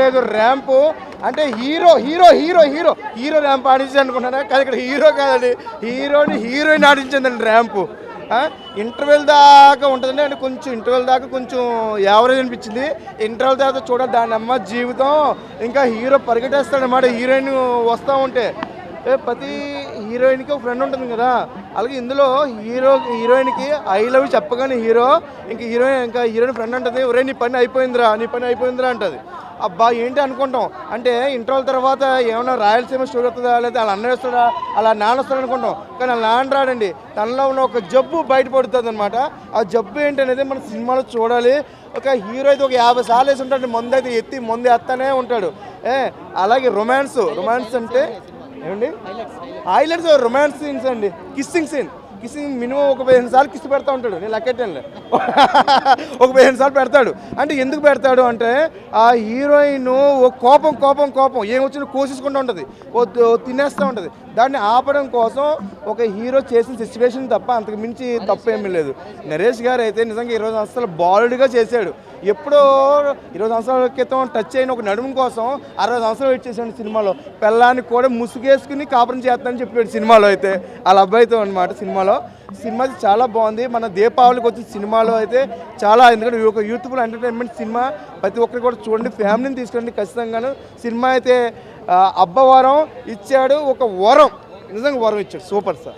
లేదు ర్యాంపు అంటే hero hero hero hero hero ramp ఆడించాడు అనుకుంటున్నారా? కానీ ఇక్కడ హీరో కాదండి, హీరోయిన్ ఆడించిందండి ర్యాంపు. ఇంటర్వెల్ దాకా ఉంటుందండి, అంటే కొంచెం ఇంటర్వెల్ దాకా కొంచెం యావరేజ్ అనిపించింది. ఇంటర్వెల్ తర్వాత చూడాలి దాని అమ్మ జీవితం. ఇంకా హీరో పరిగెట్టేస్తాడనమాట హీరోయిన్ వస్తూ ఉంటే. ప్రతి హీరోయిన్కి ఒక ఫ్రెండ్ ఉంటుంది కదా, అలాగే ఇందులో హీరోయిన్కి ఐ లవ్ చెప్పగానే హీరోయిన్ ఫ్రెండ్ ఉంటుంది, ఒరే నీ పని అయిపోయిందిరా అంటుంది. అబ్బా ఏంటి అనుకుంటాం, అంటే ఇంటర్వల్ తర్వాత ఏమైనా రాయలసీమ స్టోరీ వస్తుందా, లేదా అలా అన్న వేస్తాడా, అలా నాన్న వస్తాడు అనుకుంటాం. కానీ అలా నాన్న రాడండి, తనలో ఉన్న ఒక జబ్బు బయటపడుతుంది అనమాట. ఆ జబ్బు ఏంటనేది మన సినిమాలో చూడాలి. ఒక హీరో అయితే ఒక 50 సార్లు వేసి ఉంటాడు, మందు అయితే మందు వేస్తానే ఉంటాడు. అలాగే రొమాన్స్ అంటే ఏమండి హైలైట్స్ రొమాన్స్ సీన్స్ అండి. కిస్సింగ్ మినిమం ఒక 15 సార్లు కిస్ పెడతా ఉంటాడు. నేను లెక్కెట్టాను ఒక 15 సార్లు పెడతాడు. అంటే ఎందుకు పెడతాడు అంటే ఆ హీరోయిన్ కోపం ఏమొచ్చినా కోసేసుకుంటూ ఉంటుంది, తినేస్తూ ఉంటుంది. దాన్ని ఆపడం కోసం ఒక హీరో చేసిన సిచ్యువేషన్ తప్ప అంతకు మించి తప్పు ఏమీ లేదు. నరేష్ గారు అయితే నిజంగా 20 సంవత్సరాలు బాలుడిగా చేశాడు. ఎప్పుడో 20 సంవత్సరాల క్రితం టచ్ అయిన ఒక నడుము కోసం 60 సంవత్సరాలు వెయిట్ చేశాడు సినిమాలో. పెళ్ళాన్ని కూడా ముసుగేసుకుని కాపురం చేస్తానని చెప్పాడు సినిమాలో అయితే, వాళ్ళ అబ్బాయితో అనమాట. సినిమా చాలా బాగుంది. మన దీపావళికి వచ్చిన సినిమాలో అయితే చాలా, ఎందుకంటే ఒక యూత్ఫుల్ ఎంటర్టైన్మెంట్ సినిమా, ప్రతి ఒక్కరు కూడా చూడండి, ఫ్యామిలీని తీసుకురండి ఖచ్చితంగాను. సినిమా అయితే అబ్బవరం ఇచ్చాడు, ఒక వరం, నిజంగా వరం ఇచ్చాడు. Super sir.